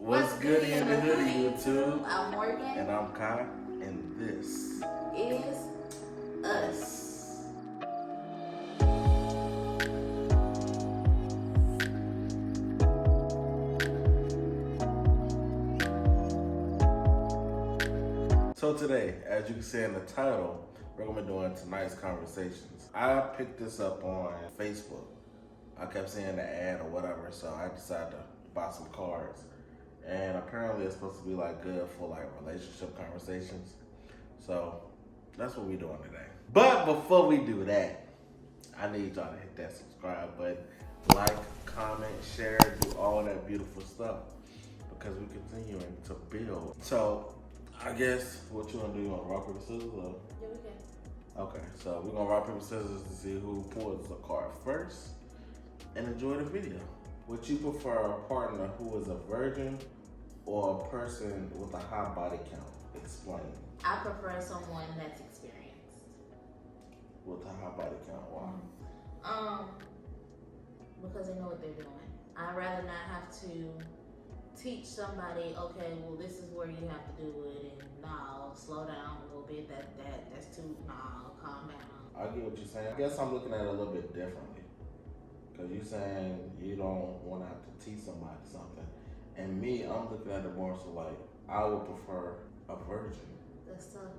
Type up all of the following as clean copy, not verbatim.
What's good in the hoodie, YouTube? I'm Morgan. And I'm Kai, and this is us. So today, as you can see in the title, we're gonna be doing tonight's conversations. I picked this up on Facebook. I kept seeing the ad or whatever, so I decided to buy some cards. And apparently it's supposed to be like good for like relationship conversations. So that's what we're doing today. But before we do that, I need y'all to hit that subscribe button, like, comment, share, do all that beautiful stuff because we're continuing to build. So I guess what you wanna do? You wanna rock, paper, scissors? Or? Yeah, we can. Okay, so we're gonna rock, paper, scissors to see who pulls the card first and enjoy the video. Would you prefer a partner who is a virgin or a person with a high body count? Explain. I prefer someone that's experienced. With a high body count, why? Because they know what they're doing. I'd rather not have to teach somebody, okay, well this is where you have to do it, and no, slow down a little bit, that's too, no, calm down. I get what you're saying. I guess I'm looking at it a little bit differently. Because you're saying you don't want to have to teach somebody something. And me, I'm looking at it more so like, I would prefer a virgin. That's tough.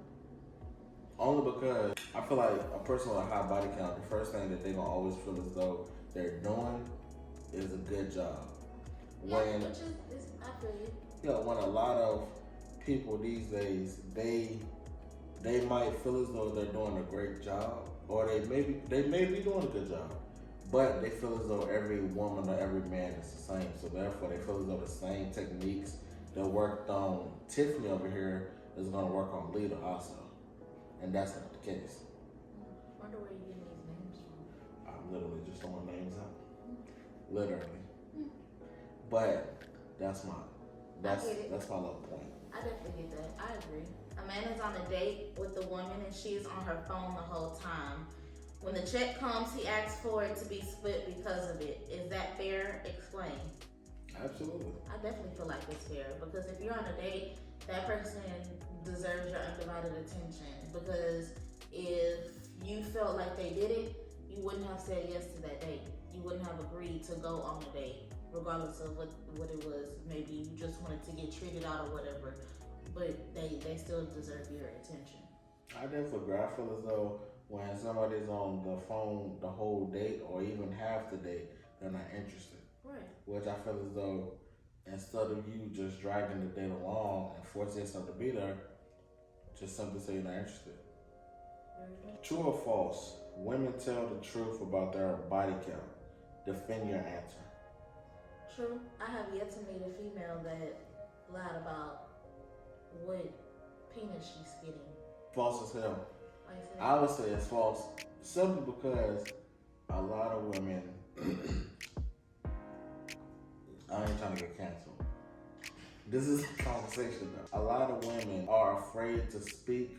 Only because I feel like a person with a high body count, the first thing that they're going to always feel as though they're doing is a good job. Yeah, which is, I feel you. Yeah, when a lot of people these days, they might feel as though they're doing a great job, or they may be doing a good job, but they feel as though every woman or every man is the same. So therefore, they feel as though the same techniques that worked on Tiffany over here is going to work on Lita also, and that's not the case. Wonder where you getting these names from. I'm literally just throwing names out, literally. But that's my little point. I definitely get that. I agree. A man is on a date with a woman and she is on her phone the whole time. When the check comes, he asks for it to be split because of it. Is that fair? Explain. Absolutely. I definitely feel like it's fair because if you're on a date, that person deserves your undivided attention, because if you felt like they did it, you wouldn't have said yes to that date. You wouldn't have agreed to go on a date, regardless of what it was. Maybe you just wanted to get treated out or whatever, but they still deserve your attention. I definitely agree. I feel as though when somebody's on the phone the whole date or even half the date, they're not interested. Right. Which I feel as though instead of you just dragging the date along and forcing yourself to be there, just simply say you're not interested. True or false? Women tell the truth about their body count. Defend your answer. True. I have yet to meet a female that lied about what penis she's getting. False as hell. Like I said, I would say it's false simply because a lot of women, I ain't trying to get canceled. This is a conversation though. A lot of women are afraid to speak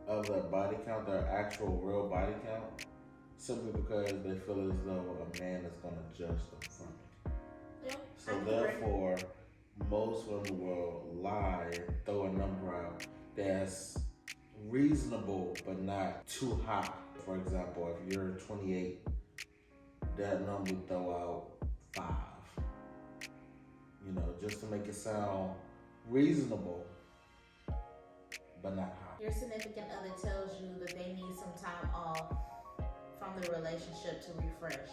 of their body count, their actual real body count, simply because they feel as though a man is going to judge them from it. yeah, So therefore, most women will lie, throw a number out that's reasonable but not too high. For example, if you're 28, that number you throw out 5. You know, just to make it sound reasonable but not high. your significant other tells you that they need some time off from the relationship to refresh.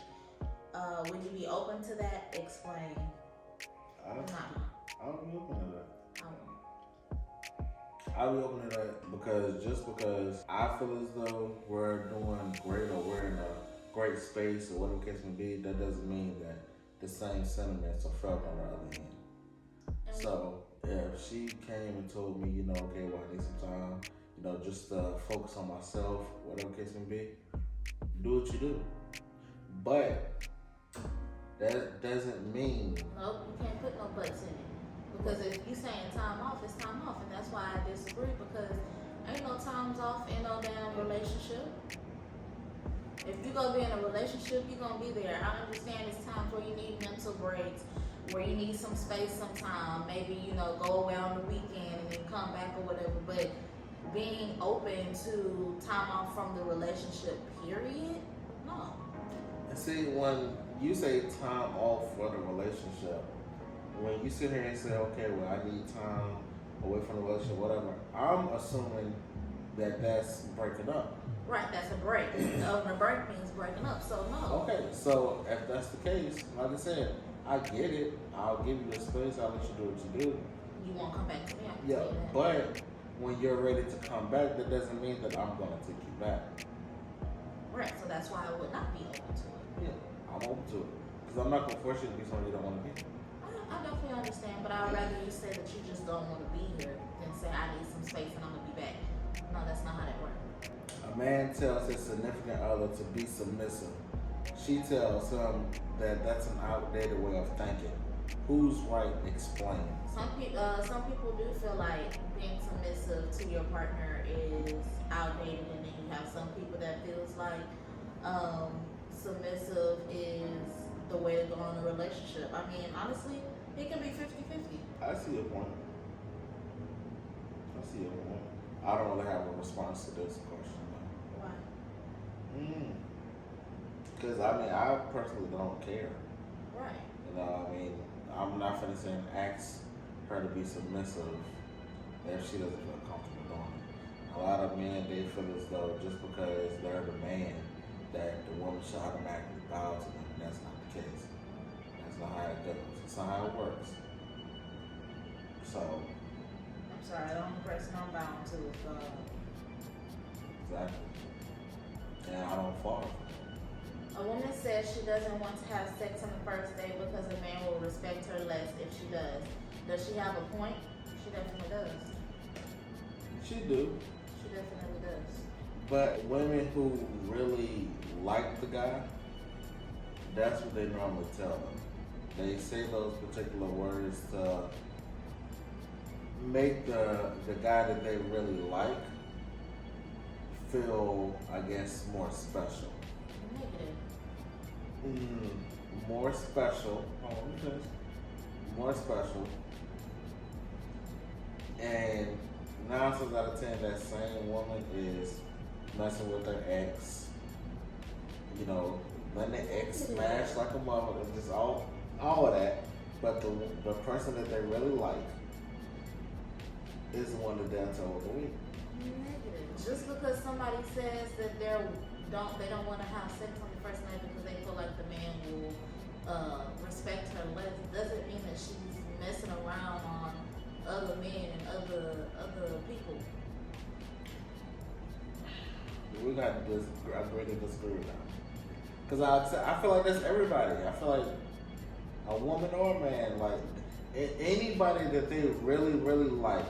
Would you be open to that? Explain. I'll be open to that. I won't. I'll be open to that because I feel as though we're doing great or we're in a great space or whatever the case may be, that doesn't mean that the same sentiments are felt on the other end. So if she came and told me, okay, well, I need some time, just to focus on myself, whatever the case may be, do what you do. But that doesn't mean... Nope, you can't put no buts in it. Because if you saying time off, it's time off. And that's why I disagree, because ain't no times off in no damn relationship. If you're going to be in a relationship, you're going to be there. I understand it's times where you need mental breaks, where you need some space sometime, maybe, you know, go away on the weekend and then come back or whatever, but being open to time off from the relationship, period, no. And see, when you say time off for the relationship, when you sit here and say, okay, well, I need time away from the relationship, whatever, I'm assuming that that's breaking up. Right, that's a break. A break means breaking up, so no. Okay, so if that's the case, like I said, I get it. I'll give you the space. I'll let you do what you do. You won't come back to me. I can Yeah, tell you that. but when you're ready to come back, that doesn't mean that I'm going to take you back. Right, so that's why I would not be open to it. Yeah, I'm open to it. Because I'm not going to force you to be someone you don't want to be. I definitely understand, but I'd rather you say that you just don't want to be here than say I need some space and I'm going to be back. No, that's not how that works. A man tells his significant other to be submissive. She tells him that that's an outdated way of thinking. Who's right? Explain. Some people do feel like being submissive to your partner is outdated, and then you have some people that feels like submissive is the way to go in a relationship. I mean, honestly, it can be 50-50. I see your point. I see your point. I don't really have a response to this question. Why? Because I personally don't care. Right. You know, I'm not finna say and ask her to be submissive if she doesn't feel comfortable doing it. A lot of men, they feel as though just because they're the man, that the woman should automatically bow to them. And that's not the case. That's not how it goes. That's not how it works. So. I'm sorry, the only person I'm bound to is God. Exactly. And I don't fall for it. A woman says she doesn't want to have sex on the first day because a man will respect her less if she does. Does she have a point? She definitely does. She do. She definitely does. But women who really like the guy, that's what they normally tell them. They say those particular words to make the guy that they really like feel, I guess, more special. Negative. More special. Oh, okay. More special. And 9 times out of 10, that same woman is messing with her ex. You know, letting the ex smash like a mother, just all of that. But the person that they really like is the one that they'll tell with the week. Negative. Just because somebody says that they don't want to have sex on the first night because they feel like the man will respect her less doesn't mean that she's messing around on other men and other people. We got to agree to disagree with that. Because I feel like that's everybody. I feel like a woman or a man, like anybody that they really, really like,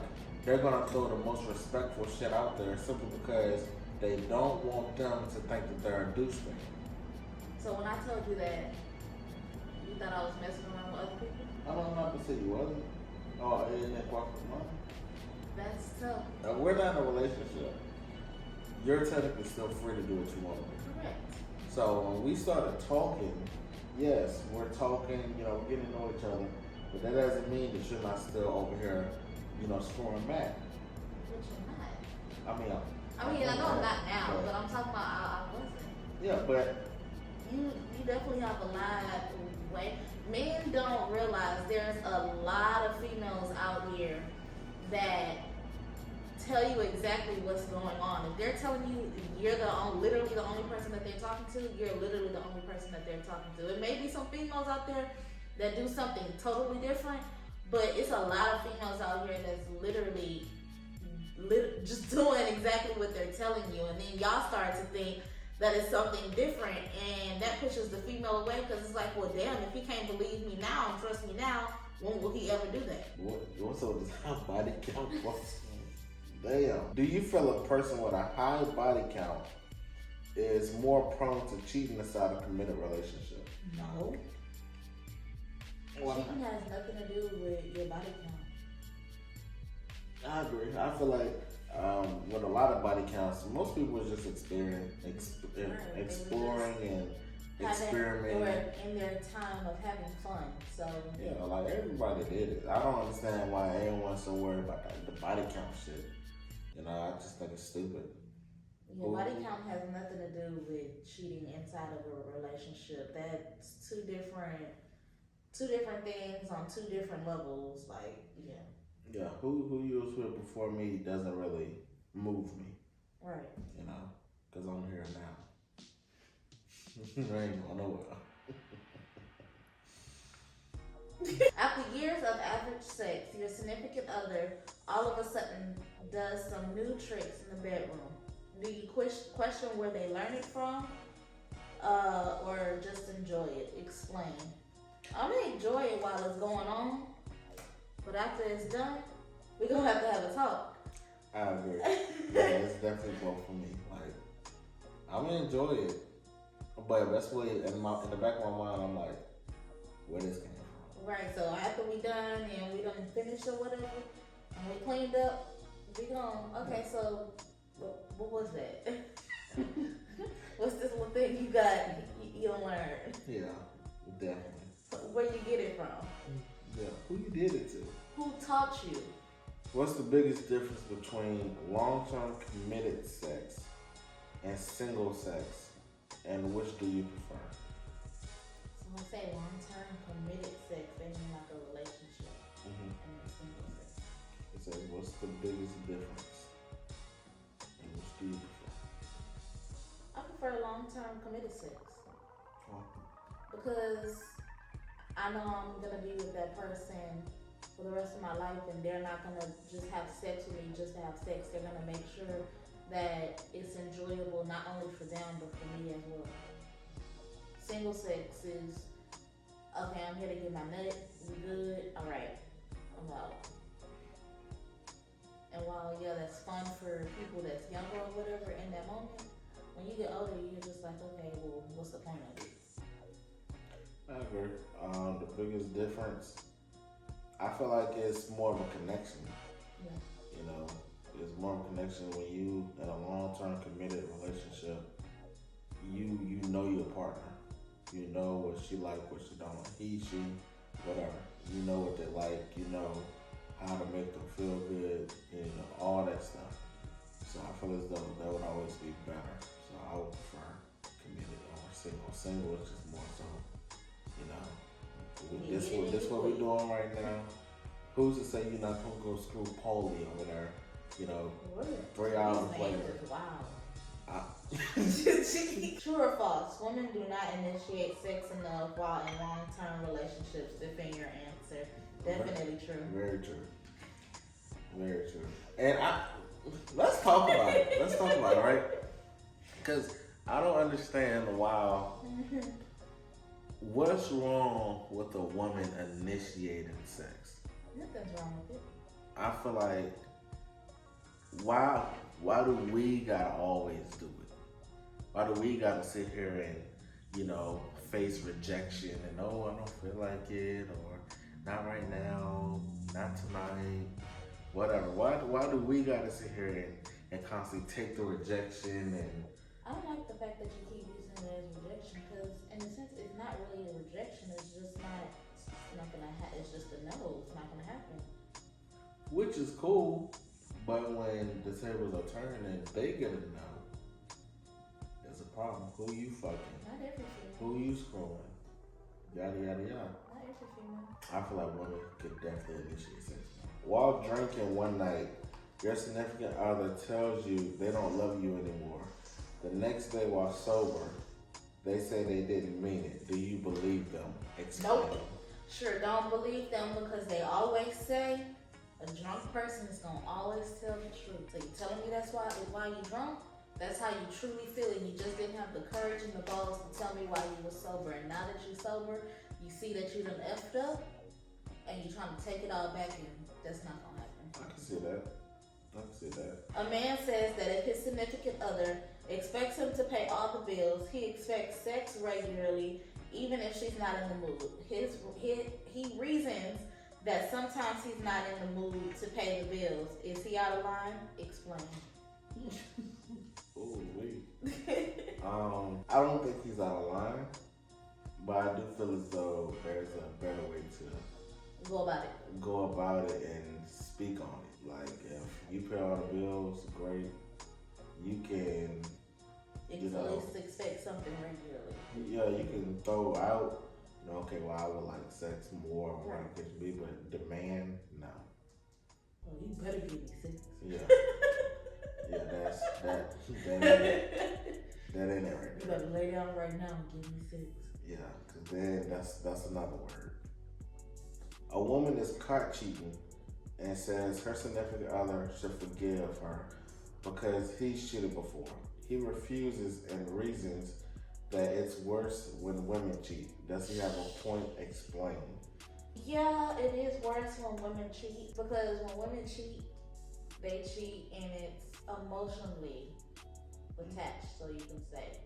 they're going to throw the most respectful shit out there simply because they don't want them to think that they're a douchebag. So when I told you that, you thought I was messing around with other people? I don't know if I said you wasn't. Oh, isn't that quite no? That's tough. We're not in a relationship. You're technically still free to do what you want to do. Correct. So when we started talking, yes, we're talking, you know, getting to know each other, but that doesn't mean that you're not still over here, you know, scoring back. But you're not. I mean, I know I'm not now, but I'm talking about I wasn't. Yeah, but You definitely have a lot of way. Men don't realize there's a lot of females out here that tell you exactly what's going on. If they're telling you you're literally the only person that they're talking to, you're literally the only person that they're talking to. There may be some females out there that do something totally different, but it's a lot of females out here that's literally just doing exactly what they're telling you, and then y'all start to think that it's something different, and that pushes the female away because it's like, well, damn, if he can't believe me now and trust me now, when will he ever do that? what's up with this body count? Damn. Do you feel a person with a high body count is more prone to cheating inside a committed relationship? No. Well, Cheating has nothing to do with your body count. I agree. I feel like with a lot of body counts, most people are just exploring and experimenting. Or in their time of having fun. So yeah, like everybody did it. I don't understand why everyone's so worried about the body count shit. You know, I just think it's stupid. Yeah, body count has nothing to do with cheating inside of a relationship. That's two different things on two different levels. Like, yeah. Yeah, who you was with before me doesn't really move me. Right. You know, because I'm here now. I ain't going nowhere. After years of average sex, your significant other all of a sudden does some new tricks in the bedroom. Do you question where they learn it from, or just enjoy it? Explain. I'm gonna enjoy it while it's going on, but after it's done, we're gonna have a talk. I agree. Yeah, it's definitely both for me. Like, I'm gonna enjoy it, but that's what in the back of my mind, I'm like, where this came from? Right. So after we done and we done finished or whatever, and we cleaned up, we gonna okay. So what was that? What's this little thing you got? You don't learn. Yeah, definitely. Where you get it from? Yeah, who you did it to? Who taught you? What's the biggest difference between long-term committed sex and single sex, and which do you prefer? So when I say long-term committed sex, they mean like a relationship, and single sex. It says, what's the biggest difference, and which do you prefer? I prefer long-term committed sex. Oh. Because I know I'm gonna be with that person for the rest of my life, and they're not gonna just have sex with me just to have sex. They're gonna make sure that it's enjoyable not only for them but for me as well. Single sex is okay. I'm here to get my nut. We good. All right. I'm out. And while that's fun for people that's younger or whatever in that moment, when you get older, you're just like, okay, well, what's the point of it? I agree. The biggest difference, I feel like it's more of a connection. Yeah. You know, it's more of a connection when you in a long-term committed relationship. You know your partner. You know what she like, what she don't like. He, she, whatever. You know what they like. You know how to make them feel good. You know all that stuff. So I feel as though that would always be better. So I would prefer committed over single. Single is just more so. You know, this what we're doing right now. Who's to say you're not gonna go screw Paulie over there? You know, 3 hours later. Wow. True or false? Women do not initiate sex enough while in long-term relationships. Defend your answer. Definitely true. Very true. Very true. And let's talk about it. Let's talk about it, right? Because I don't understand why. What's wrong with a woman initiating sex? Nothing's wrong with it. I feel like why do we gotta always do it? Why do we gotta sit here and, you know, face rejection and oh, I don't feel like it, or not right now, not tonight, whatever. Why do we gotta sit here and constantly take the rejection? And I don't like the fact that you keep using it as rejection, because in a sense it's not really a rejection. It's just not gonna happen. It's just a no. It's not gonna happen. which is cool, but when the tables are turned and they get a no, there's a problem. Who you fucking? Not every female. Who you screwing? Yada yada yada. Not every female. I feel like women could definitely initiate sex. While drinking one night, your significant other tells you they don't love you anymore. The next day while sober, they say they didn't mean it. Do you believe them? Explain. Nope. Sure, don't believe them, because they always say a drunk person is gonna always tell the truth. So you telling me that's why you drunk? That's how you truly feel, and you just didn't have the courage and the balls to tell me why you were sober. And now that you're sober, you see that you done effed up, and you're trying to take it all back, and that's not gonna happen. I can see that. I can see that. A man says that if his significant other expects him to pay all the bills, he expects sex regularly, even if she's not in the mood. He reasons that sometimes he's not in the mood to pay the bills. Is he out of line? Explain. Ooh, wait. I don't think he's out of line. But I do feel as though there's a better way to Go about it. and speak on it. Like if you pay all the bills, great. You can, You can at least expect something regularly. yeah, you can throw out. Okay, well, I would like sex more or whatever it could be, but demand, no. Oh, you better give me 6. Yeah, yeah, that ain't it right You there. better lay down right now and give me 6. Yeah, because then that's another word. A woman is caught cheating and says her significant other should forgive her because he's cheated before. He refuses and reasons that it's worse when women cheat. Does he have a point? Explain. Yeah, it is worse when women cheat because when women cheat, they cheat and it's emotionally attached, so you can say.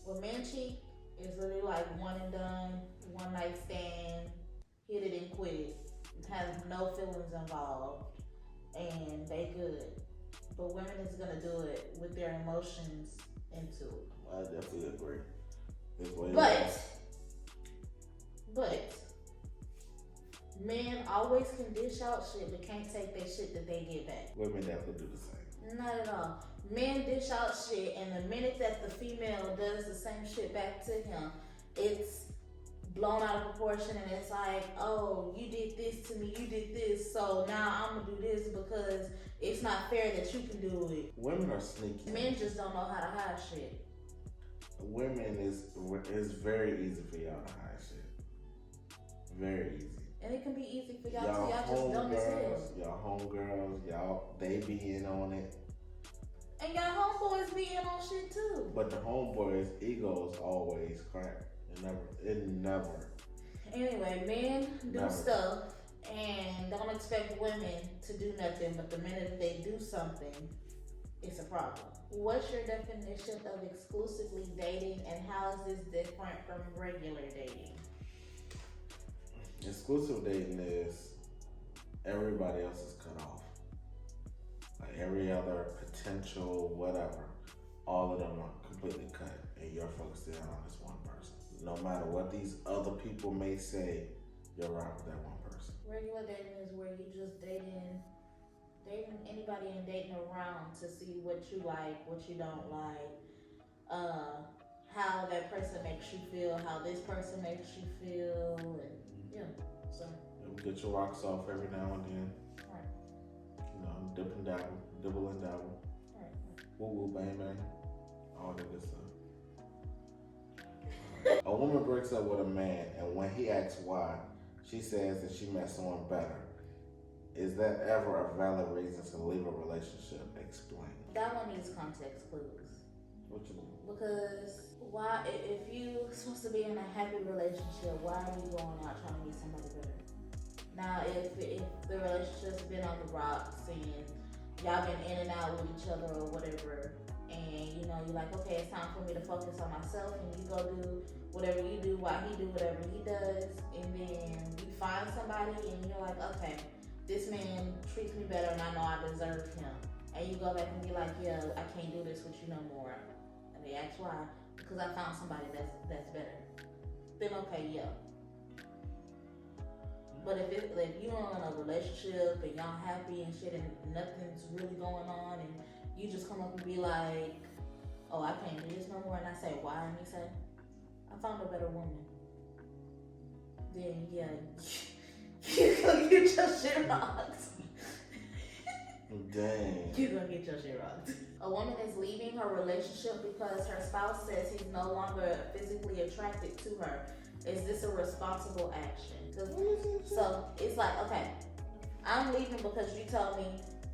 When men cheat, it's literally like one and done, one night stand, hit it and quit it. It has no feelings involved and they good. But women is gonna do it with their emotions into it. I definitely agree. It's way But worse. But men always can dish out shit but can't take that shit that they get back. Women definitely do the same. Not at all. Men dish out shit and the minute that the female does the same shit back to him, it's blown out of proportion and it's like, oh, you did this to me, you did this, so now I'm gonna do this because it's not fair that you can do it. Women are sneaky. Men just don't know how to hide shit. Women is very easy for y'all to hide shit. Very easy. And it can be easy for y'all too. Y'all just dumb as hell. Y'all homegirls, they be in on it. And y'all homeboys be in on shit too. But the homeboys' egos always crack. It never. Anyway, men do Never. stuff and don't expect women to do nothing, but the minute they do something, it's a problem. What's your definition of exclusively dating and how is this different from regular dating? Exclusive dating is everybody else is cut off. Like every other potential whatever, all of them are completely cut, and you're focused in on this one person. No matter what these other people may say, you're right with that one person. Regular dating is where you just dating anybody and dating around to see what you like, what you don't like, how that person makes you feel, how this person makes you feel, and yeah. So Get your rocks off every now and then. right. Dip and dabble, dibble and dabble. Right. Woo woo, bang bang, all that good stuff. A woman breaks up with a man, and when he asks why, she says that she met someone better. Is that ever a valid reason to leave a relationship? Explain. That one needs context clues. What you mean? Because why, if you supposed to be in a happy relationship, why are you going out trying to meet somebody better? Now, if the relationship's been on the rocks and y'all been in and out with each other or whatever, and you're like, okay, it's time for me to focus on myself, and you go do whatever you do while he do whatever he does, and then you find somebody and you're like, okay, this man treats me better and I know I deserve him. And you go back and be like, yeah, I can't do this with you no more. And they ask why, because I found somebody that's better. Then okay, yeah. But if you're in a relationship and y'all happy and shit and nothing's really going on and you just come up and be like, oh, I can't do this no more, and I say why, and you say, I found a better woman. Then yeah, you're gonna get your shit rocked. Dang. You're gonna get your shit rocked. A woman is leaving her relationship because her spouse says he's no longer physically attracted to her. Is this a responsible action? So it's like, okay, I'm leaving because you told me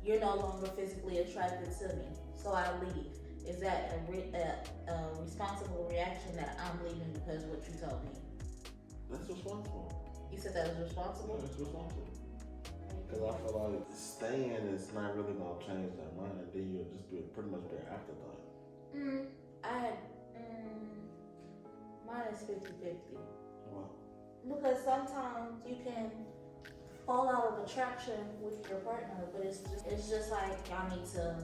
you're no longer physically attracted to me, so I leave. Is that a responsible reaction that I'm leaving because of what you told me? That's responsible. You said that was responsible? Yeah, it's responsible. Because I feel like staying is not really going to change that mind, and then you'll just be pretty much be an afterthought. Mine is 50-50. Wow. Because sometimes you can fall out of attraction with your partner, but it's just like y'all need to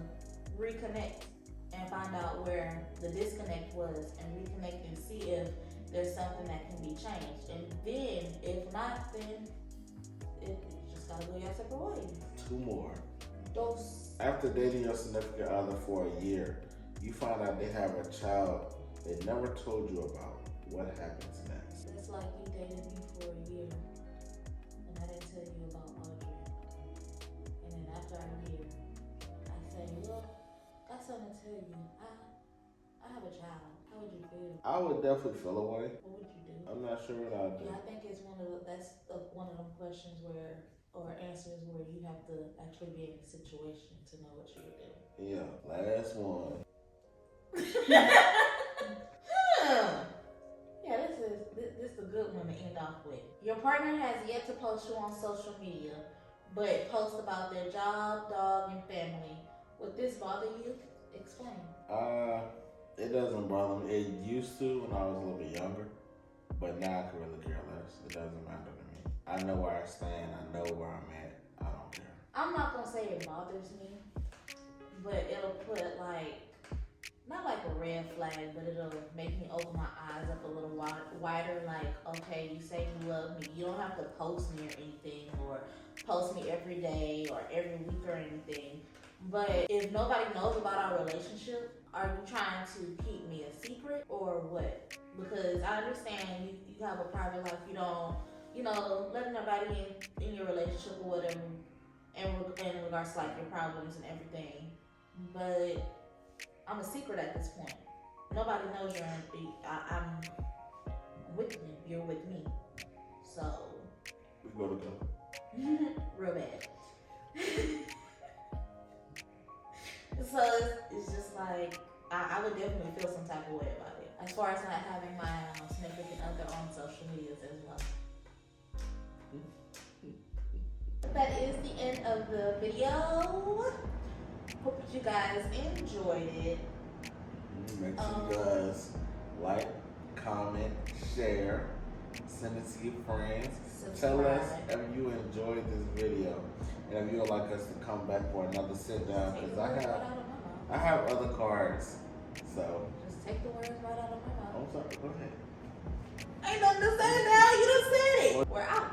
reconnect and find out where the disconnect was and reconnect and see if there's something that can be changed. And then, if not, then it just gotta go your separate ways. 2 more. Those. After dating your significant other for a year, you find out they have a child they never told you about. What happens next? It's like you dated me for a year, and I didn't tell you about Audrey. And then after a year, I say, well, got something to tell you. I have a child. How would you feel? I would definitely feel away. What would you do? I'm not sure what I'd do. Yeah, I think it's one of them questions where, or answers where you have to actually be in the situation to know what you would do. Yeah, last one. Yeah, this is a good one to end off with. Your partner has yet to post you on social media, but post about their job, dog, and family. Would this bother you? Explain. It doesn't bother me. It used to when I was a little bit younger, but now I can really care less. It doesn't matter to me. I know where I stand. I know where I'm at. I don't care. I'm not gonna say it bothers me, but it'll put not like a red flag, but it'll make me open my eyes up a little wider. Like, okay, you say you love me. You don't have to post me or anything, or post me every day or every week or anything. But if nobody knows about our relationship, are you trying to keep me a secret or what? Because I understand you have a private life. You don't, let nobody in your relationship or whatever, in regards to like your problems and everything. But I'm a secret at this point. Nobody knows I'm with you. You're with me. So. We go together. Real bad. So it's just like, I would definitely feel some type of way about it. As far as not having my significant other on social medias as well. That is the end of the video. Hope that you guys enjoyed it. Make sure you guys like, comment, share, send it to your friends. Subscribe. Tell us if you enjoyed this video and if you would like us to come back for another sit down, because I have other cards. So just take the words right out of my mouth. I'm sorry. Go ahead. Ain't nothing to say now. You done said it. We're out.